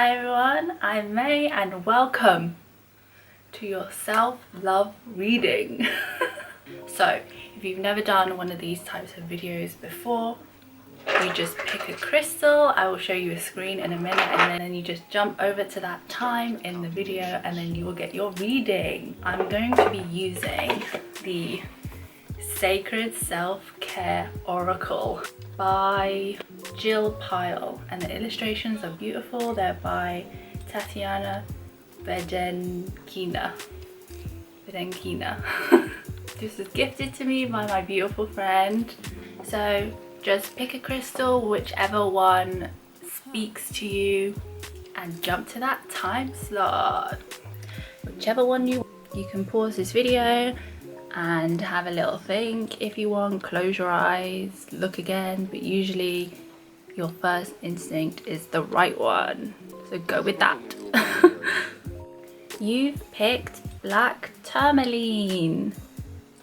Hi everyone, I'm May and welcome to your self-love reading. So, if you've never done one of these types of videos before, you just pick a crystal. I will show you a screen in a minute and then you just jump over to that time in the video and then you will get your reading. I'm going to be using the Sacred Self-Care Oracle by PYLE, and the illustrations are beautiful. They're by Tatiana Bedenkina. This was gifted to me by my beautiful friend. So just pick a crystal, whichever one speaks to you, and jump to that time slot. Whichever one you can pause this video and have a little think if you want, close your eyes, look again, but usually your first instinct is the right one, so go with that. You've picked black tourmaline.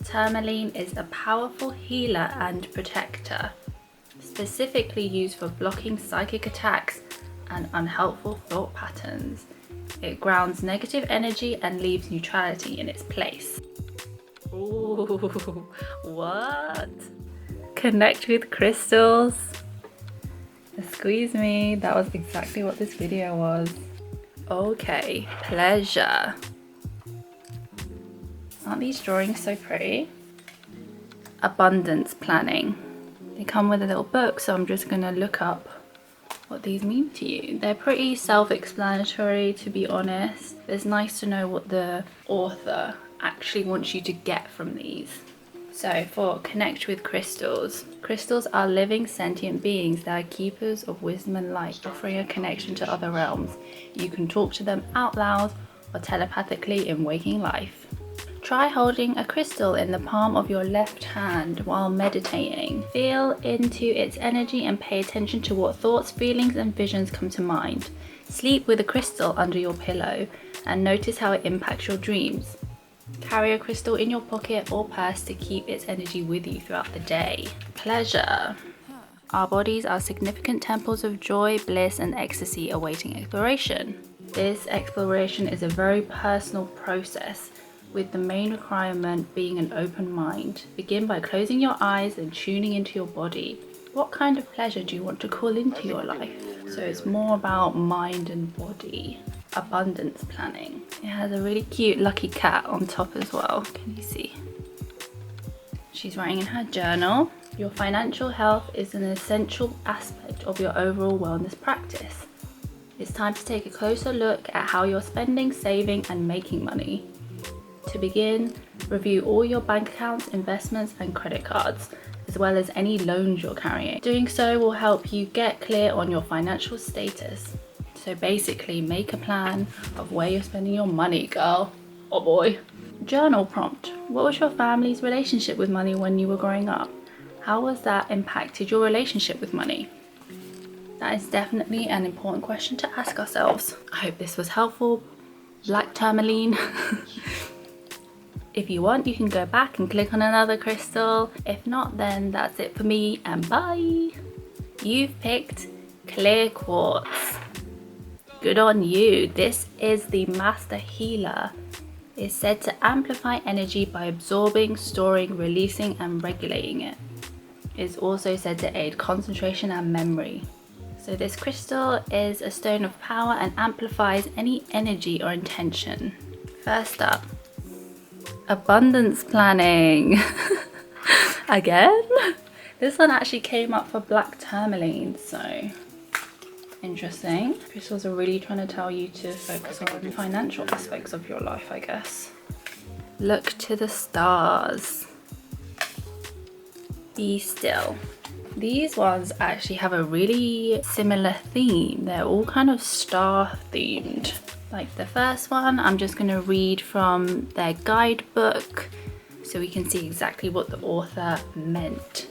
Tourmaline is a powerful healer and protector, specifically used for blocking psychic attacks and unhelpful thought patterns. It grounds negative energy and leaves neutrality in its place. Ooh, what? Connect with crystals. Squeeze me. That was exactly what this video was. Okay, pleasure. Aren't these drawings so pretty? Abundance planning. They come with a little book, so I'm just gonna look up what these mean to you. They're pretty self-explanatory, to be honest. It's nice to know what the author actually wants you to get from these. So for connect with crystals. Crystals are living sentient beings that are keepers of wisdom and light, offering a connection to other realms. You can talk to them out loud or telepathically in waking life. Try holding a crystal in the palm of your left hand while meditating. Feel into its energy and pay attention to what thoughts, feelings and visions come to mind. Sleep with a crystal under your pillow and notice how it impacts your dreams. Carry a crystal in your pocket or purse to keep its energy with you throughout the day. Pleasure. Our bodies are significant temples of joy, bliss and ecstasy awaiting exploration. This exploration is a very personal process, with the main requirement being an open mind. Begin by closing your eyes and tuning into your body. What kind of pleasure do you want to call into your life? So it's more about mind and body. Abundance planning. It has a really cute lucky cat on top as well. Can you see? She's writing in her journal. Your financial health is an essential aspect of your overall wellness practice. It's time to take a closer look at how you're spending, saving and making money. To begin, review all your bank accounts, investments and credit cards, as well as any loans you're carrying. Doing so will help you get clear on your financial status. So basically, make a plan of where you're spending your money, girl or boy. Journal prompt. What was your family's relationship with money when you were growing up? How has that impacted your relationship with money? That is definitely an important question to ask ourselves. I hope this was helpful. Black tourmaline. If you want, you can go back and click on another crystal. If not, then that's it for me and bye. You've picked clear quartz. Good on you. This is the master healer. It's said to amplify energy by absorbing, storing, releasing and regulating it. It's also said to aid concentration and memory. So this crystal is a stone of power and amplifies any energy or intention. First up, abundance planning. Again? This one actually came up for black tourmaline, so interesting. Crystals are really trying to tell you to focus on the financial aspects of your life, I guess. Look to the stars. Be still. These ones actually have a really similar theme. They're all kind of star themed. Like the first one, I'm just going to read from their guidebook so we can see exactly what the author meant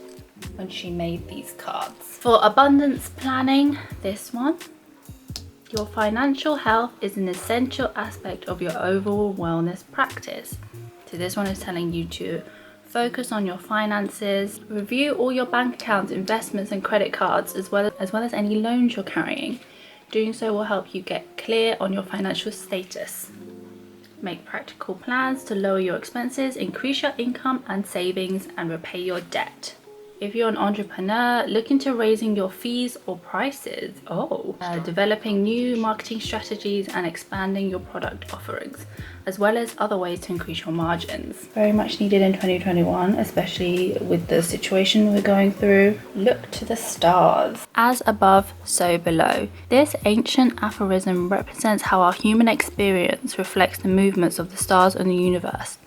when she made these cards. For abundance planning, this one, your financial health is an essential aspect of your overall wellness practice. So this one is telling you to focus on your finances, review all your bank accounts, investments and credit cards, as well as any loans you're carrying. Doing so will help you get clear on your financial status. Make practical plans to lower your expenses, increase your income and savings, and repay your debt. If you're an entrepreneur, look into raising your fees or prices. Developing new marketing strategies and expanding your product offerings, as well as other ways to increase your margins. Very much needed in 2021, especially with the situation we're going through. Look to the stars. As above, so below. This ancient aphorism represents how our human experience reflects the movements of the stars in the universe.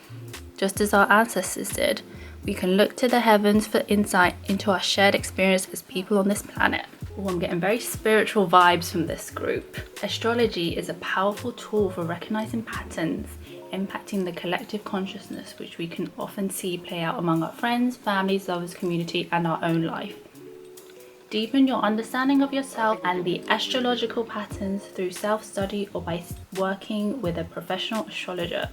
Just as our ancestors did, we can look to the heavens for insight into our shared experience as people on this planet. I'm getting very spiritual vibes from this group. Astrology is a powerful tool for recognizing patterns impacting the collective consciousness, which we can often see play out among our friends, families, lovers, community, and our own life. Deepen your understanding of yourself and the astrological patterns through self-study or by working with a professional astrologer.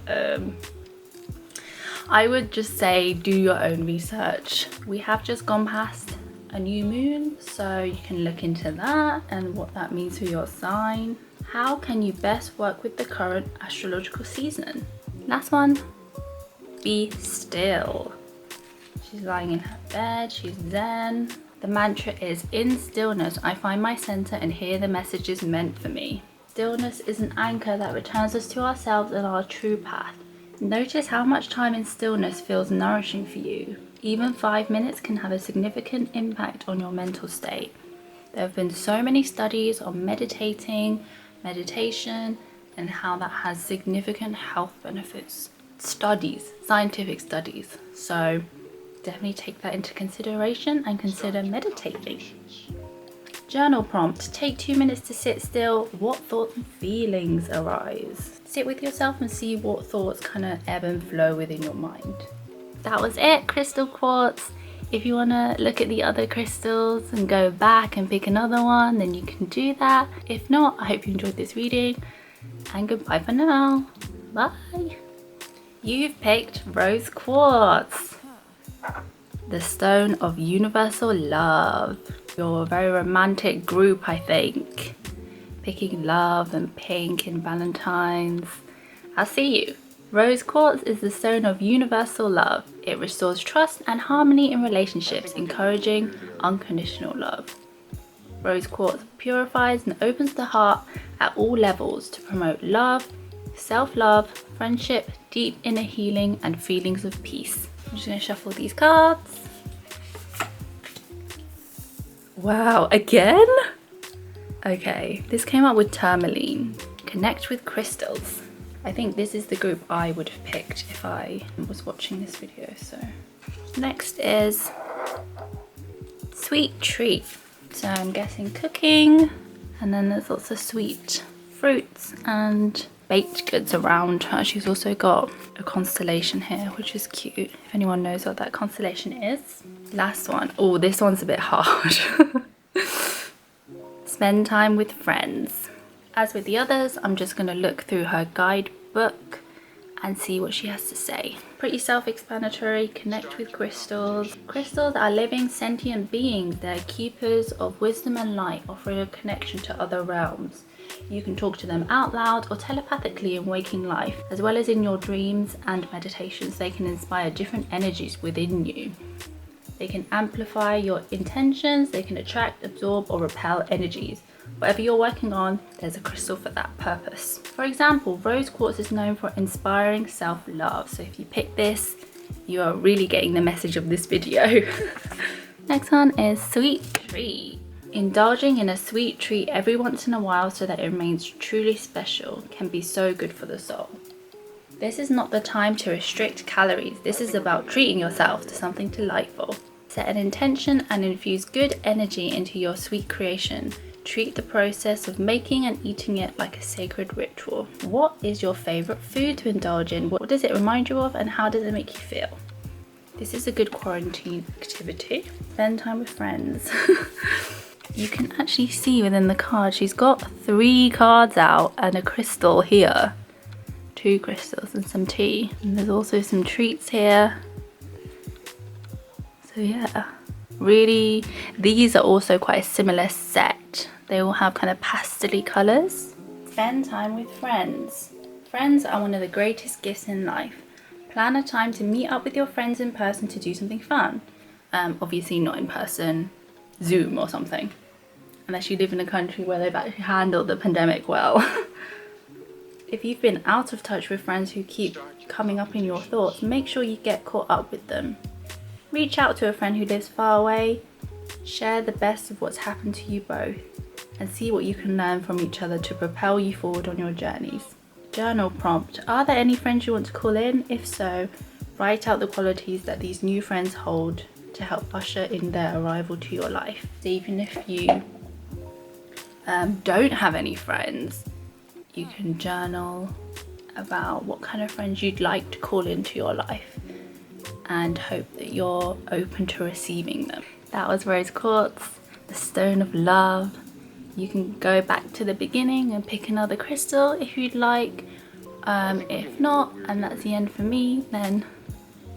I would just say do your own research. We have just gone past a new moon, so you can look into that and what that means for your sign. How can you best work with the current astrological season? Last one, be still. She's lying in her bed, she's zen. The mantra is, in stillness, I find my center and hear the messages meant for me. Stillness is an anchor that returns us to ourselves and our true path. Notice how much time in stillness feels nourishing for you. Even 5 minutes can have a significant impact on your mental state. There have been so many studies on meditation, and how that has significant health benefits. Scientific studies. So definitely take that into consideration and consider meditating. Journal prompt, take 2 minutes to sit still. What thoughts and feelings arise? Sit with yourself and see what thoughts kind of ebb and flow within your mind. That was it, crystal quartz. If you want to look at the other crystals and go back and pick another one, then you can do that. If not, I hope you enjoyed this reading, and goodbye for now. Bye. You've picked rose quartz, the stone of universal love. You're a very romantic group, I think. Picking love and pink in Valentine's. I'll see you. Rose quartz is the stone of universal love. It restores trust and harmony in relationships, encouraging unconditional love. Rose quartz purifies and opens the heart at all levels to promote love, self-love, friendship, deep inner healing, and feelings of peace. I'm just going to shuffle these cards. Wow, again? Okay, this came up with tourmaline. Connect with crystals. I think this is the group I would have picked if I was watching this video. So next is sweet treat. So I'm guessing cooking, and then there's lots of sweet fruits and baked goods around her. She's also got a constellation here, which is cute, if anyone knows what that constellation is. Last one. Oh, this one's a bit hard. Spend time with friends. As with the others, I'm just going to look through her guidebook and see what she has to say. Pretty self-explanatory. Connect with crystals. Crystals are living sentient beings. They're keepers of wisdom and light, offering a connection to other realms. You can talk to them out loud or telepathically in waking life, as well as in your dreams and meditations. They can inspire different energies within you. They can amplify your intentions. They can attract, absorb, or repel energies. Whatever you're working on, there's a crystal for that purpose. For example, rose quartz is known for inspiring self-love. So if you pick this, you are really getting the message of this video. Next one is sweet treat. Indulging in a sweet treat every once in a while so that it remains truly special can be so good for the soul. This is not the time to restrict calories. This is about treating yourself to something delightful. Set an intention and infuse good energy into your sweet creation. Treat the process of making and eating it like a sacred ritual. What is your favorite food to indulge in? What does it remind you of, and how does it make you feel? This is a good quarantine activity. Spend time with friends. You can actually see within the card, she's got 3 cards out and a crystal here. 2 crystals and some tea. And there's also some treats here. So yeah, Really, these are also quite a similar set. They all have kind of pastel-y colours. Spend time with friends. Friends are one of the greatest gifts in life. Plan a time to meet up with your friends in person to do something fun. Obviously not in person, Zoom or something. Unless you live in a country where they've actually handled the pandemic well. If you've been out of touch with friends who keep coming up in your thoughts, make sure you get caught up with them. Reach out to a friend who lives far away. Share the best of what's happened to you both and see what you can learn from each other to propel you forward on your journeys. Journal prompt. Are there any friends you want to call in? If so, write out the qualities that these new friends hold to help usher in their arrival to your life. So even if you don't have any friends, you can journal about what kind of friends you'd like to call into your life and hope that you're open to receiving them. That was Rose Quartz, the Stone of Love. You can go back to the beginning and pick another crystal if you'd like. If not, and that's the end for me, then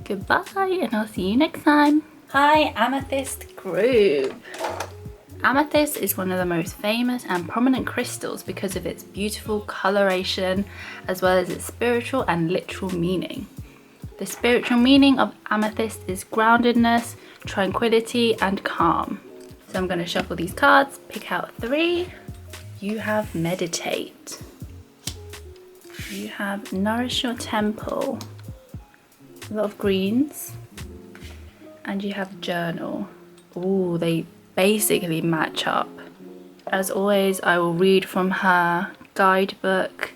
goodbye and I'll see you next time. Hi Amethyst group. Amethyst is one of the most famous and prominent crystals because of its beautiful coloration as well as its spiritual and literal meaning. The spiritual meaning of amethyst is groundedness, tranquility and calm. So I'm going to shuffle these cards, pick out 3. You have meditate. You have nourish your temple. A lot of greens. And you have journal. Ooh, they basically match up. As always, I will read from her guidebook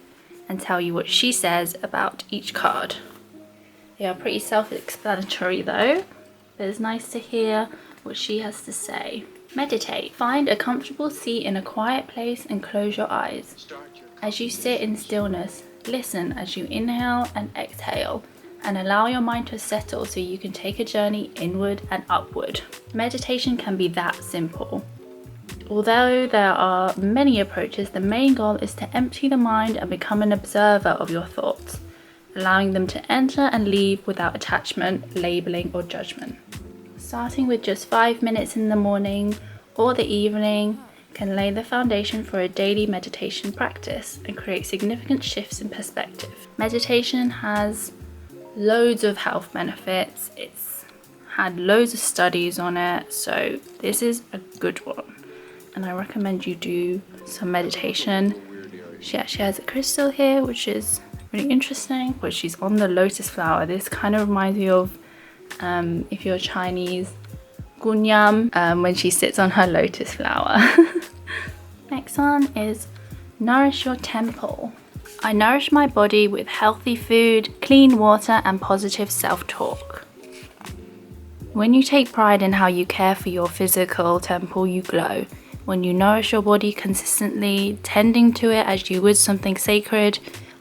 and tell you what she says about each card. They are pretty self-explanatory though, but it's nice to hear what she has to say. Meditate. Find a comfortable seat in a quiet place and close your eyes. As you sit in stillness, listen as you inhale and exhale and allow your mind to settle so you can take a journey inward and upward. Meditation can be that simple. Although there are many approaches, the main goal is to empty the mind and become an observer of your thoughts, allowing them to enter and leave without attachment, labeling or judgment. Starting with just 5 minutes in the morning or the evening can lay the foundation for a daily meditation practice and create significant shifts in perspective. Meditation has loads of health benefits. It's had loads of studies on it, so this is a good one. And I recommend you do some meditation. She actually has a crystal here, which is really interesting, but she's on the lotus flower. This kind of reminds me of, if you're Chinese, gunyam, when she sits on her lotus flower. Next one is nourish your temple. I nourish my body with healthy food, clean water and positive self-talk. When you take pride in how you care for your physical temple, you glow. When you nourish your body consistently, tending to it as you would something sacred,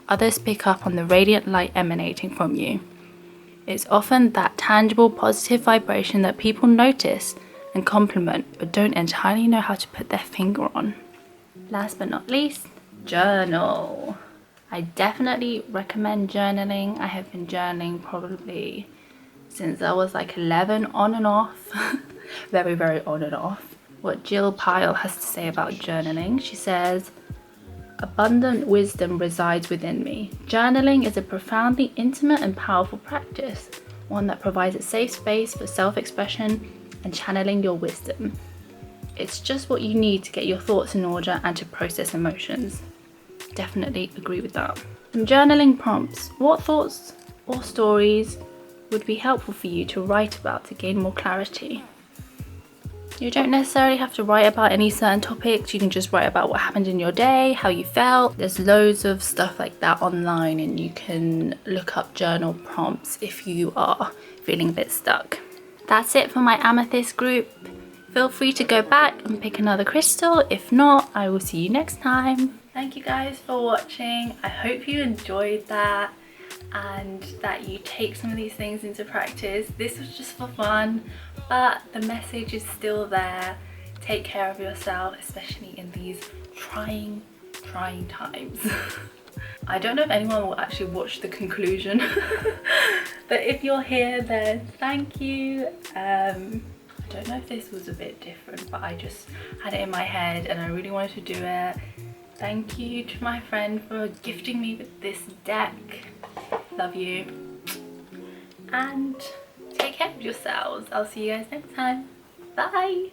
others pick up on the radiant light emanating from you. It's often that tangible positive vibration that people notice and compliment but don't entirely know how to put their finger on. Last but not least, journal. I definitely recommend journaling. I have been journaling probably since I was like 11, on and off. very, very on and off. What PYLE has to say about journaling. She says, abundant wisdom resides within me. Journaling is a profoundly intimate and powerful practice, one that provides a safe space for self-expression and channeling your wisdom. It's just what you need to get your thoughts in order and to process emotions. Definitely agree with that. Some journaling prompts. What thoughts or stories would be helpful for you to write about to gain more clarity? You don't necessarily have to write about any certain topics. You can just write about what happened in your day, how you felt. There's loads of stuff like that online, and you can look up journal prompts if you are feeling a bit stuck. That's it for my amethyst group. Feel free to go back and pick another crystal. If not, I will see you next time. Thank you guys for watching. I hope you enjoyed that and that you take some of these things into practice. This was just for fun, but the message is still there. Take care of yourself, especially in these trying times. I don't know if anyone will actually watch the conclusion, but if you're here, then thank you. I don't know if this was a bit different, but I just had it in my head and I really wanted to do it. Thank you to my friend for gifting me with this deck. Love you. And take care of yourselves. I'll see you guys next time. Bye.